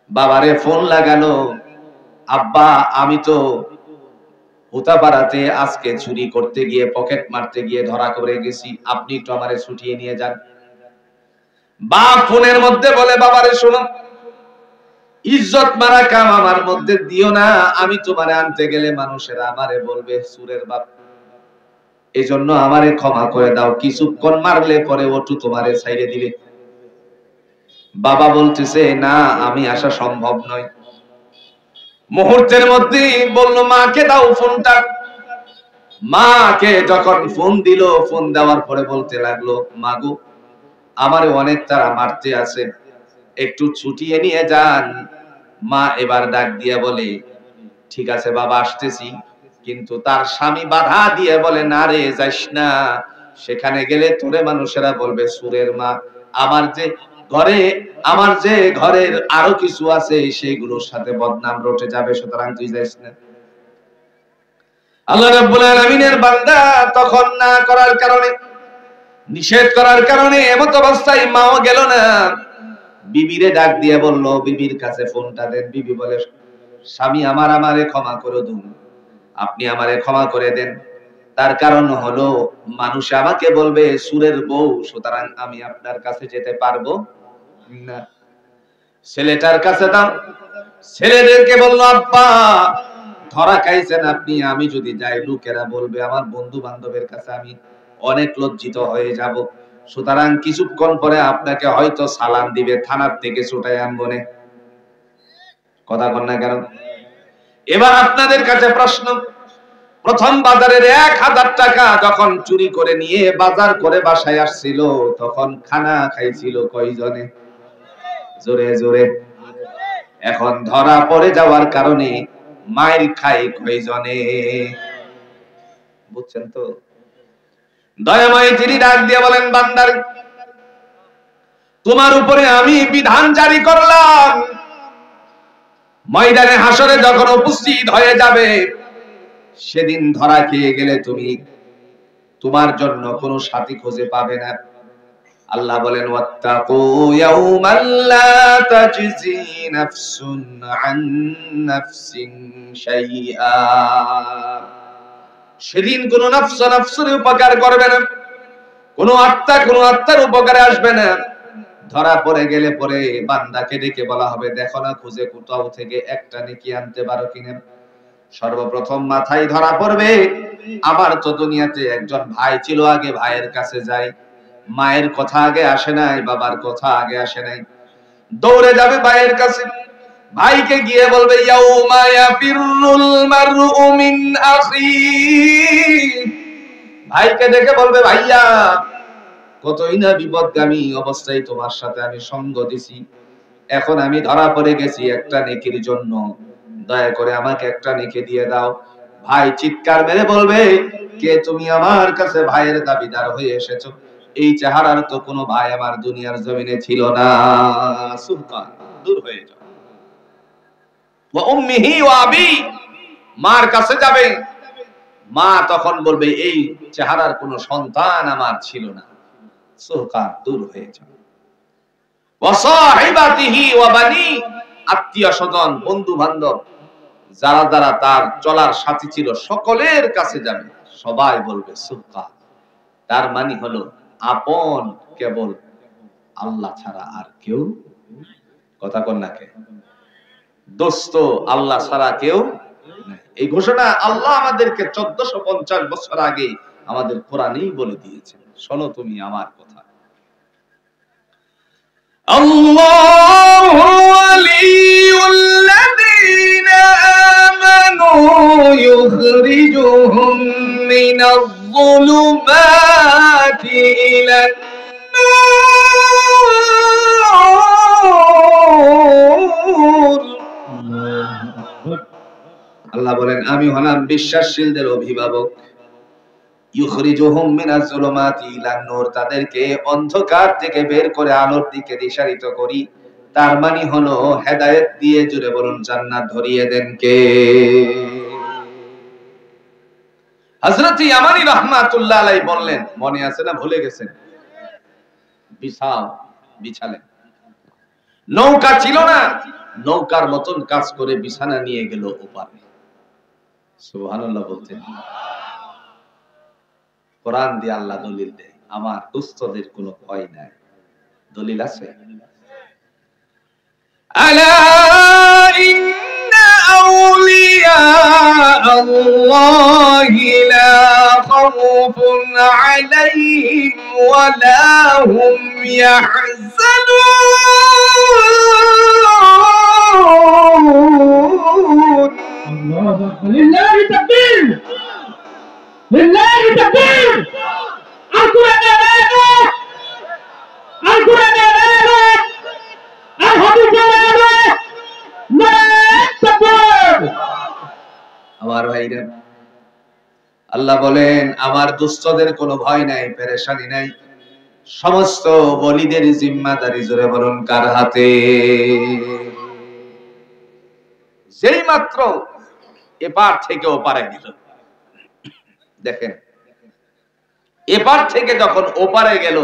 বাবারে ফোন লাগানো, আব্বা আমি তো হুতাপাড়াতে আজকে চুরি করতে গিয়ে, পকেট মারতে গিয়ে ধরা করে গেছি, আপনি একটু আমারে ছুটিয়ে নিয়ে যান। বাপ ফোনের মধ্যে বলে, বাবারে শোনো, ইজ্জত মারা কাম আমার মধ্যে দিও না, আমি তোমারে আনতে গেলে মানুষেরা আমারে বলবে সুরের বাপ, এজন্য আমারে ক্ষমা করে দাও, কিছুক্ষণ মারলে পরে ওটু তোমারে ছাইরে দিবে। বাবা বলতেছে, না আমি আসা সম্ভব নয়। মুহূর্তের মধ্যে বলল, মাকে দাও ফোনটা। মাকে যখন ফোন দিল, ফোন দেওয়ার পরে বলতে লাগলো, মাগো আমারে অনেক তারা মারতে আছে, একটু ছুটিয়ে নিয়ে যান। মা এবার ডাক দিয়ে বলে, ঠিক আছে বাবা আসতেছি। কিন্তু তার স্বামী বাধা দিয়ে বলে, না রে যাইস না, সেখানে গেলে তোরে মানুষেরা বলবে সুরের মা, আমার যে ঘরের আরো কিছু আছে সেগুলোর সাথে বদনাম রটে যাবে, সুতরাং তুই যাইস না। আল্লাহ রাব্বুল আলামিনের বান্দা তখন না করার কারণে, নিষেধ করার কারণে এমত অবস্থায় মাও গেল না। বিবিরে ডাক দিয়ে বলল, বিবির কাছে ফোনটা দেন। বিবি বলে, স্বামী আমারে ক্ষমা করে দিন, আপনি আমারে ক্ষমা করে দেন। তার কারণ হলো মানুষ আমাকে বলবে সুরের বউ, সুতরাং আমি আপনার কাছে যেতে পারবো না। ছেলেটার কাছে দাও। ছেলেদেরকে বলল, আব্বা ধরা খাইছেন আপনি, আমি যদি যাই লোকেরা বলবে, আমার বন্ধু বান্ধবের কাছে আমি অনেক লজ্জিত হয়ে যাব, সুতরাং কিছুক্ষণ পরে আপনাকে হয়তো সালাম দিবে, থানার থেকে ছুটাই আনবো না। কথা কন না কেন? এবার আপনাদের কাছে প্রশ্ন, প্রথম বাজারের 1000 টাকা যখন চুরি করে নিয়ে বাজার করে বাসায় আসছিল, তখন খানা খাইছিল কয়জনে? জোরে জোরে। এখন ধরা পড়ে যাওয়ার কারণে মায়ের খাই কয়জনে? বুঝছেন তো? দয়াময় তিনি ডাক দিয়ে বলেন, বান্দার তোমার উপরে আমি বিধান জারি করলাম, ময়দানে হাসরে যখন উপস্থিত হয়ে যাবে, সেদিন ধরা খেয়ে গেলে তুমি তোমার জন্য কোনো সাথী খুঁজে পাবে না। আল্লাহ বলেন, ওয়াত্তাকু ইয়াওমান লা তাজজি নাফসুন আন নাফসিন শাইআ, সেদিন কোন নফস নফসের উপকার করবে না, কোন আত্মা কোন আত্মার উপকারে আসবে না। ধরা পড়ে গেলে পরে বান্দাকে ডেকে বলা হবে, দেখো না খুঁজে কোথাও থেকে একটা নেকি আনতে পারো কিনা। সর্বপ্রথম মাথায় ধরা পড়বে, আমার তো দুনিয়াতে একজন ভাই ছিল, আগে ভাইয়ের কাছে যাই, মায়ের কথা আগে আসে নাই, বাবার কথা আগে আসে নাই, দৌড়ে যাবে ভাইয়ের কাছে। ভাইকে গিয়ে বলবে, ইয়াউমা ইয়াফিরুল মারউ মিন আখি, ভাইকে দেখে বলবে, ভাইয়া কতই না বিপদগামী অবস্থায় তোমার সাথে আমি সঙ্গ দিছি, এখন আমি ধরা পড়ে গেছি একটা নেকির জন্য, দয়া করে আমাকে একটা নেকি দিয়ে দাও। ভাই চিৎকার মেরে বলবে, কে তুমি আমার কাছে ভাইয়ের দাবিদার হয়ে এসেছো? এই চেহারার তো কোনো ভাই আমার দুনিয়ার জমিনে ছিল না। সুবহান, দূর হয়ে যাও। ওয়া উম্মিহি ওয়া আবি, মার কাছে যাবে, মা তখন বলবে এই চেহারার কোনো সন্তান আমার ছিল না। সুবহান, দূর হয়ে যাও। ওয়া সাহিবাতিহি ওয়া বানি, আত্মীয় স্বজন বন্ধু বান্ধব যারা যারা তার চলার সাথী ছিল সকলের কাছে যাবে, সবাই বলবে সুবহান। তার মানে হলো আপন কেবল আল্লাহ ছাড়া আর কেউ, কথা কন না কে, দোস্ত আল্লাহ ছাড়া কেউ নাই। এই ঘোষণা আল্লাহ আমাদেরকে 1450 বছর আগে আমাদের কোরআনেই বলে দিয়েছেন। শোনো তুমি আমার কথা। আল্লাহু ওয়ালিয়ুল্লাযীনা আমানু ইউখরিজুহুম মিনায-যুলুমাতি ইলান-নূর। আল্লাহ বলেন আমি হলাম বিশ্বাসশীলদের অভিভাবক। ইউখরিজুহুম মিনাজ-যুলুমাতি ইলান-নূর, তাদেরকে অন্ধকার থেকে বের করে আলোর দিকে দিশারিত করি। তার মানে হলো হেদায়েত দিয়ে, জুড়ে বলুন জান্নাত ধরিয়ে দেন কে? হযরত ইয়ামানী রাহমাতুল্লাহ আলাইহি বললেন, মনে আছে না ভুলে গেছেন? বিছালেন, নৌকা ছিল না, নৌকার মতন কাজ করে বিছানা নিয়ে গেল ওপারে। সুবহানাল্লাহ বলতেন। কোরআন দিয়ে আল্লাহ দলিল দেয়, আমার দুস্থদের কোনো ভয় নাই। দলিল আছে? আলা ইন্না আউলিয়া আল্লাহি লা খাউফুন আলাইহিম ওয়া লা হুম ইয়াহজানুন। আল্লাহু আকবার, লিল্লাহি তাকবীর, লিল্লাহি তাকবীর। আর কোরআনে আয়াত, আর কোরআনে আয়াত, আর হাদিসে আয়াত, নারায়ে তাকবীর। আমার ভাইরা, আল্লাহ বলেন আমার দুষ্টদের কোনো ভয় নাই, পেরেশানি নাই। সমস্ত ওলিদের জিম্মাদারি, জোরে বলুন কার হাতে? যেই মাত্র এপার থেকে ওপারে গেল, দেখেন এপার থেকে যখন ওপারে গেল,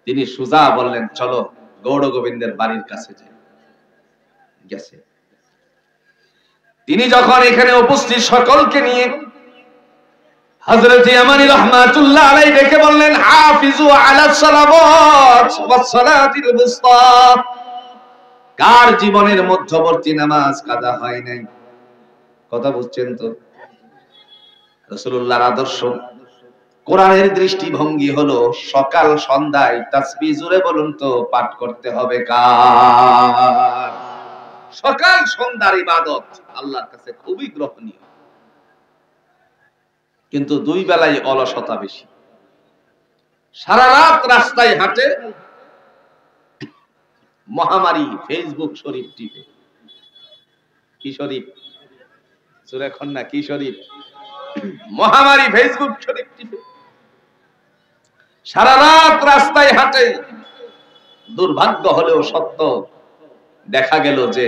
তিনি সুজা বললেন চলো গৌড় গোবিন্দের বাড়ির কাছে যাই। গেছে। তিনি যখন এখানে উপস্থিত সকলকে নিয়ে হযরত ইয়ামানী রাহমাতুল্লাহ আলাইহি ডেকে বললেন হাফিজু আলাস সালাওয়াত ওয়াস সালাতিল বুসতা। কার জীবনের মধ্যবর্তী নামাজ কাজা হয় নাই? কথা বুঝছেন তো? রাসূলুল্লাহর আদর্শ, কোরআনের দৃষ্টিভঙ্গি হলো সকাল সন্ধ্যায় তাসবিহ, জোরে বলুন তো পাঠ করতে হবে কার? সকাল সন্ধ্যার ইবাদত আল্লাহর কাছে খুবই গ্রহণীয়। কিন্তু দুই বেলায় অলসতা বেশি। সারা রাত রাস্তায় হাঁটে, মহামারী ফেসবুক শরীফ টিপে। কি শরীফ? সূরা খন্না কি শরীফ? মহামারী ফেসবুক শরীফ টিপে। সারা রাত রাস্তায় হাঁটে। দুর্ভাগ্য হলেও সত্য, দেখা গেল যে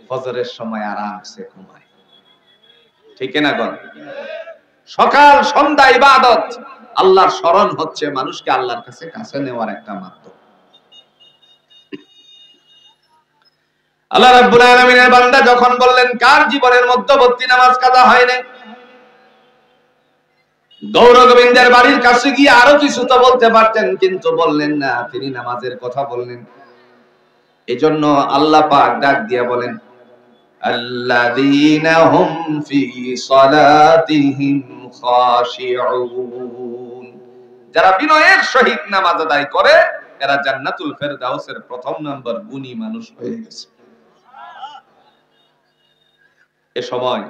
ফজরের সময় আরামসে ঘুমায়। ঠিক না গণ? সকাল সন্ধ্যা ইবাদত, আল্লাহর স্মরণ হচ্ছে মানুষকে আল্লাহর কাছে কাছে নেওয়ার একটা মাধ্যম। আল্লাহ রাব্বুল আলামিনের বান্দা যখন বললেন কার জীবনের মধ্যবর্তী নামাজ কাজা হয় না, গৌর গোবিন্দের বাড়ির কাছে গিয়ে আরো কিছু তো বলতে পারতেন, কিন্তু বললেন না, তিনি নামাজের কথা বললেন। এজন্য আল্লাহ পাক ডাক দিয়া বলেন আল্লাযীনা হুম ফি সালাতিহিম খাশিউন, যারা বিনয়ের সহিত নামাজ আদায় করে এরা জান্নাতুল ফেরদাউসের প্রথম নম্বর গুণী মানুষ হয়ে গেছে। এ সময়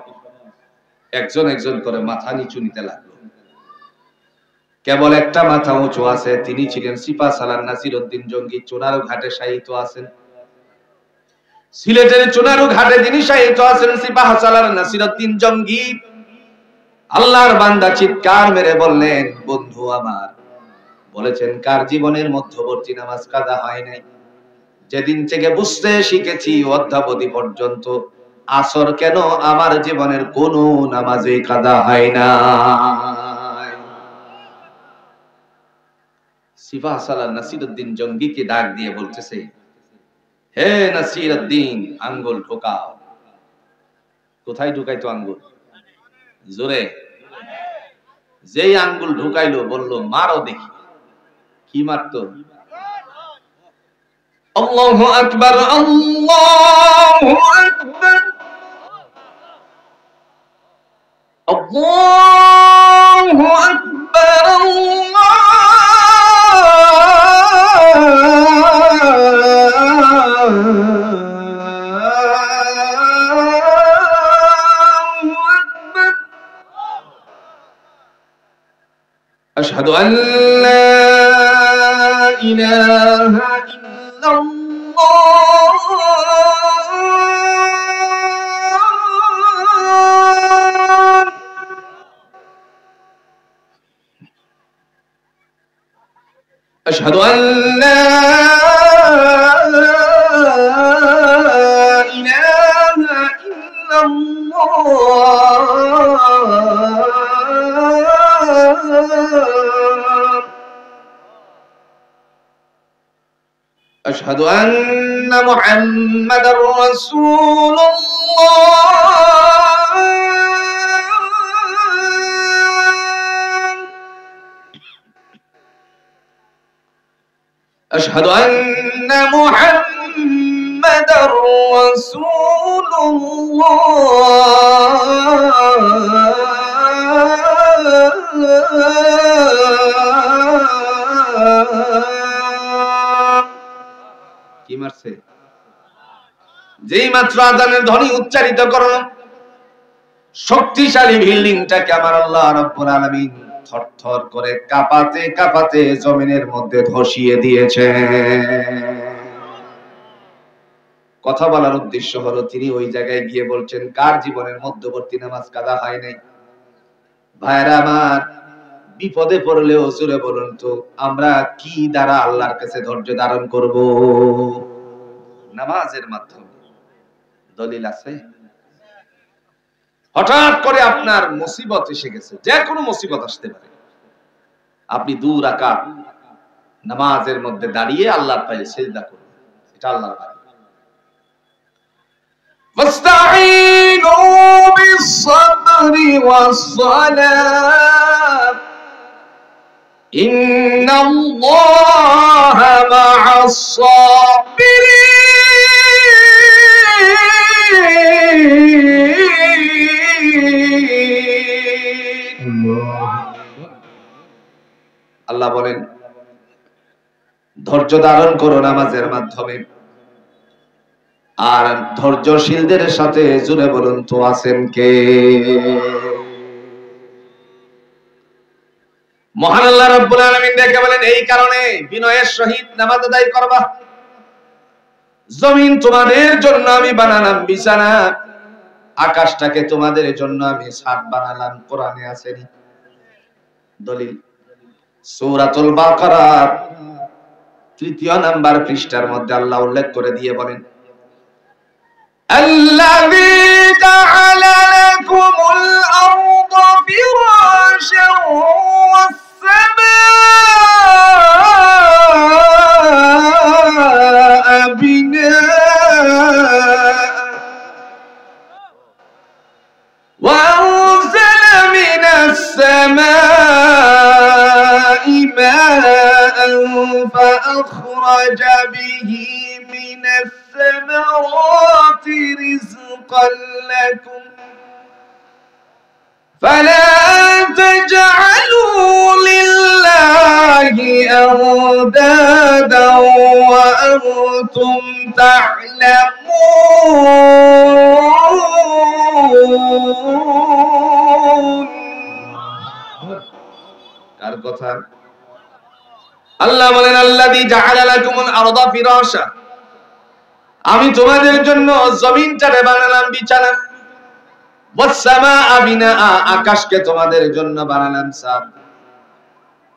একজন একজন করে মাথা নিচু নিতে লাগলো। কেবল একটা মাথা উঁচু আছে, তিনি ছিলেন সিপা সালার নাসিরউদ্দিন জঙ্গি। চুনারু ঘাটে শায়িত আছেন। সিলেটের চুনারু ঘাটে যিনি শায়িত আছেন সিপা সালার নাসিরউদ্দিন জঙ্গি। আল্লাহর বান্দা চিৎকার মেরে বললেন বন্ধু আমার, বলেছেন কার জীবনের মধ্যবর্তী নামাজ কাজা হয় নাই? যেদিন থেকে বুঝতে শিখেছি অদ্যাবধি পর্যন্ত আসর কেন আমার জীবনের কোন নামাজে কাজা হয় না। সিফা সালার নাসিরউদ্দিন জঙ্গিকে ডাক দিয়ে বলতেছে, হে নাসিরউদ্দিন, আঙ্গুল ঢোকাও। কোথায় ঢুকাইতো আঙ্গুল? জোরে। যেই আঙ্গুল ঢুকাইলো বলল মারো দেখি। কি মারতো? আল্লাহু আকবার, আল্লাহু আকবার, আল্লাহু আকবার, أشهد أن لا إله إلا الله أشهد أن لا إله إلا الله أشهد أن محمدا رسول الله أشهد أن محمدا رسول الله কি মারছে? যেই মাত্র আযানের ধ্বনি উচ্চারিত করলাম, শক্তিশালী বিল্ডিংটাকে আমার আল্লাহ রাব্বুল আলামিন থরথর করে কাঁপাতে কাঁপাতে জমিনের মধ্যে ধসিয়ে দিয়েছে। কথা বলার উদ্দেশ্য হলো তিনি ওই জায়গায় গিয়ে বলছেন কার জীবনের মধ্যবর্তী নামাজ কাজা হয় নাই? ভাইরা আমার, বিপদে পড়লেও জোরে বলুন তো আমরা কি দ্বারা আল্লাহর কাছে ধৈর্য ধারণ করব? নামাজের মাধ্যমে। দলিল আছে? হঠাৎ করে আপনার মুসিবত এসে গেছে, যে কোনো মুসিবত আসতে পারে, আপনি 2 রাকাত নামাজের মধ্যে দাঁড়িয়ে আল্লাহর পায়ে সিজদা করুন, এটা আল্লাহর বাণী। ফাস্তাঈনু বিস-সাবরি ওয়াস-সালাত ইন্নাল্লাহা মা'আস-সাবিরিন। আল্লাহ বলেন ধৈর্য ধারণ করো নামাজের মাধ্যমে। আর ধৈর্যশীলদের সাথে জুড়ে বলুন তো আছেন কে? মহান আল্লাহ রাব্বুল আলামিন দেখে বলেন এই কারণে বিনয়ের সহিত নামাজ আদায় করবা। জমিন তোমাদের জন্য আমি বানালাম বিছানা, আকাশটাকে তোমাদের জন্য আমি ছাদ বানালাম। কোরআনে আছে নি? দলিল সূরাতুল বাকারা 3 নাম্বার পৃষ্ঠার মধ্যে আল্লাহ উল্লেখ করে দিয়ে বলেন আল্লাযী জাআলা লাকুমুল আরদা ফিরাশান ওয়াস সামাআ বিনাআ ওয়া আনজালা মিনাস সামা'i মাআন ফাআখরাজা বিহি মিনাস الثمرات رزقا لكم فلا تجعلوا لله أندادا وأنتم تعلمون। কার কথা? আল্লাহ বলেন আল্লাযী জাআলা লাকুমুল আরদা ফিরাশা, আমি তোমাদের জন্য জমিনটারে বানালাম বিছানা, ওয়াস সামাআ বিনাআ, আকাশকে তোমাদের জন্য বানালাম ছাদ।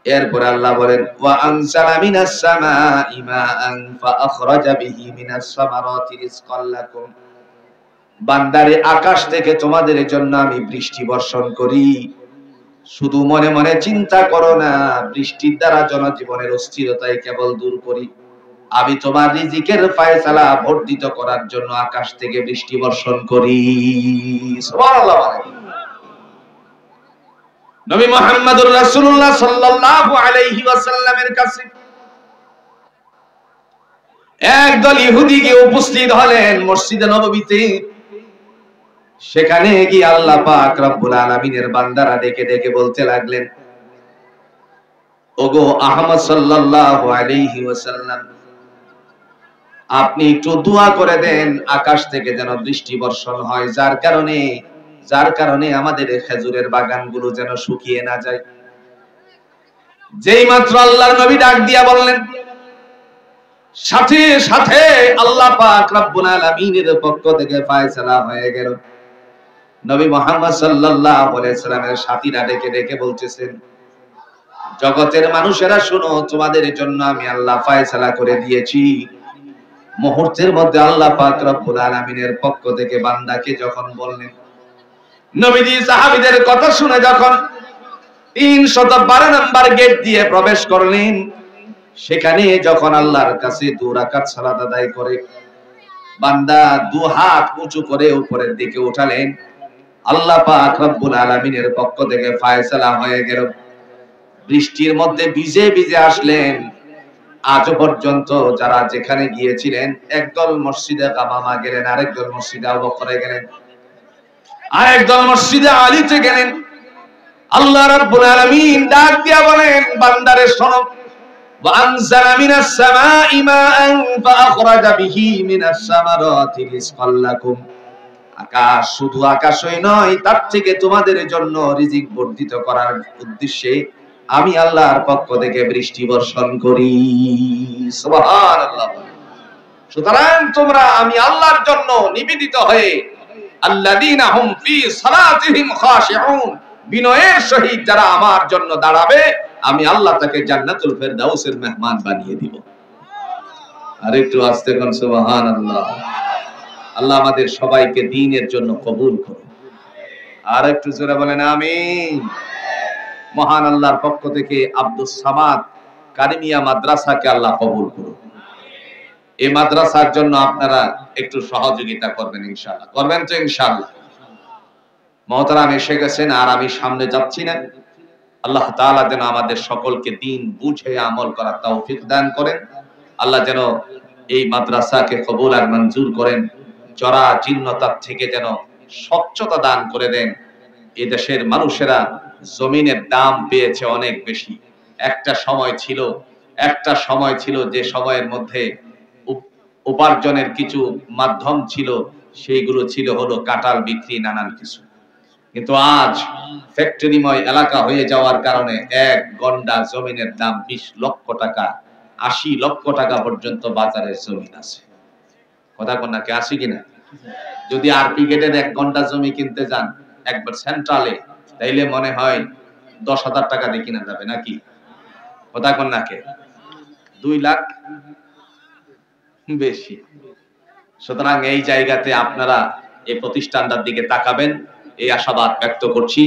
এরপর আল্লাহ বলেন ওয়া আনসালা মিনাস সামাই মাআন ফাআখরাজা বিহি মিনাস সামারাতি রিজকাল লাকুম। বান্দারে আকাশ থেকে তোমাদের জন্য আমি বৃষ্টি বর্ষণ করি। শুধু মনে মনে চিন্তা করো না বৃষ্টির দ্বারা জনজীবনের অস্থিরতাই কেবল দূর করি। আমি তোমার রিজিকের ফয়সালা বর্ধিত করার জন্য আকাশ থেকে বৃষ্টি বর্ষণ করি। সুবহানাল্লাহ। নবী মুহাম্মদুর রাসূলুল্লাহ সাল্লাল্লাহু আলাইহি ওয়াসাল্লামের কাছে একদল ইহুদি গিয়ে উপস্থিত হলেন মসজিদে নববীতে। সেখানে গিয়ে আল্লাহ পাক রব্বুল আলামিনের বান্দারা ডেকে ডেকে বলতে লাগলেন, ওগো আহমদ সাল্লাল্লাহু আলাইহি ওয়াসাল্লাম, আপনি একটু দোয়া করে দেন আকাশ থেকে যেন বৃষ্টি বর্ষণ হয়, যার কারণে আমাদের খেজুরের বাগানগুলো যেন শুকিয়ে না যায়। যেই মাত্র আল্লাহর নবী ডাক দিয়া বললেন, সাথে সাথে আল্লাহ পাক রব্বুল আলামিনের পক্ষ থেকে ফয়সালা হয়ে গেল। নবী মুহাম্মদ সাল্লাল্লাহু আলাইহি সাল্লামের সাথীরা ডেকে ডেকে বলতেছেন, জগতের মানুষেরা শোনো, তোমাদের জন্য আমি আল্লাহ ফয়সালা করে দিয়েছি। মুহূর্তের মধ্যে আল্লাহ পাক রব্বুল আলামিনের পক্ষ থেকে বান্দাকে যখন বললেন, নবীজি সাহাবীদের কথা শুনে যখন 312 নম্বর গেট দিয়ে প্রবেশ করলেন, সেখানে যখন আল্লাহর কাছে 2 রাকাত সালাত আদায় করে বান্দা 2 হাত উঁচু করে উপরের দিকে উঠালেন, আল্লাহ পাক রব্বুল আলামিনের পক্ষ থেকে ফয়সালা হয়ে গেল। বৃষ্টির মধ্যে ভিজে ভিজে আসলেন। আজ পর্যন্ত যারা যেখানে গিয়েছিলেন, একদল মসজিদে কামামা গেলেন, আরেকদল মসজিদে আবু বকরে গেলেন, আরেকদল মসজিদে আলীতে গেলেন। আল্লাহ রাব্বুল আলামিন ডাক দিয়া বলেন, বান্দারে শোনো, ওয়া আনজালা মিনাস সামাই মাআন ফাআখরাজা বিহি মিনাস সামারাতি রিজকাল লাকুম। আকাশ শুধু আকাশই নয়, তার থেকে তোমাদের জন্য রিজিক বর্ধিত করার উদ্দেশ্যে আমি আল্লাহর পক্ষ থেকে বৃষ্টি বর্ষণ করি। সুবহানাল্লাহ। সুতরাং তোমরা আমি আল্লাহর জন্য নিবেদিত হয়ে আল্লাযীনা হুম ফি সালাতিহিম খাশিউন, বিনয়ের সহিত যারা আমার জন্য দাঁড়াবে, আমি আল্লাহ তাকে জান্নাতুল ফেরদাউসের মেহমান বানিয়ে দিব। আর একটু আস্তে কোন সুবহানাল্লাহ। আল্লাহ আমাদের সবাইকে দ্বীনের জন্য কবুল করুন। আর একটু জোরে বলেন আমিন। মহান আল্লাহর পক্ষ থেকে আব্দুস সামাদ কারিমিয়া মাদ্রাসাকে আল্লাহ কবুল করুন। এই মাদ্রাসার জন্য আপনারা একটু সহযোগিতা করবেন ইনশাআল্লাহ। করবেন তো ইনশাআল্লাহ? মুহতারাম এসে গেছেন আর আমি সামনে যাচ্ছি না। আল্লাহ তাআলা যেন আমাদের সকলকে দ্বীন বুঝে আমল করার তৌফিক দান করেন। আল্লাহ যেন এই মাদ্রাসাকে কবুল আর মঞ্জুর করেন। জরা জীর্ণতার থেকে যেন স্বচ্ছতা দান করে দেন। এই দেশের মানুষেরা জমিনের দাম পেয়েছে অনেক বেশি। একটা সময় ছিল যে সময়ের মধ্যে উপার্জনের কিছু মাধ্যম ছিল, সেইগুলো ছিল হলো কাঁঠাল বিক্রি, নানান কিছু। কিন্তু আজ ফ্যাক্টরিময় এলাকা হয়ে যাওয়ার কারণে এক গন্ডা জমিনের দাম 20 লক্ষ টাকা, 80 লক্ষ টাকা পর্যন্ত বাজারে জমিন আছে। কথা কোনটা কে আসি কিনা? যদি আরপি গেটের 1 ঘন্টা জমি কিনতে যান একবার সেন্ট্রালে, তাইলে মনে হয় 10,000 টাকা দিয়ে কিনা যাবে নাকি? কথা কোনটা কে? 2 লাখ বেশি। সুতরাং এই জায়গাতে আপনারা এই প্রতিষ্ঠানটার দিকে তাকাবেন, এই আশাবাদ ব্যক্ত করছি।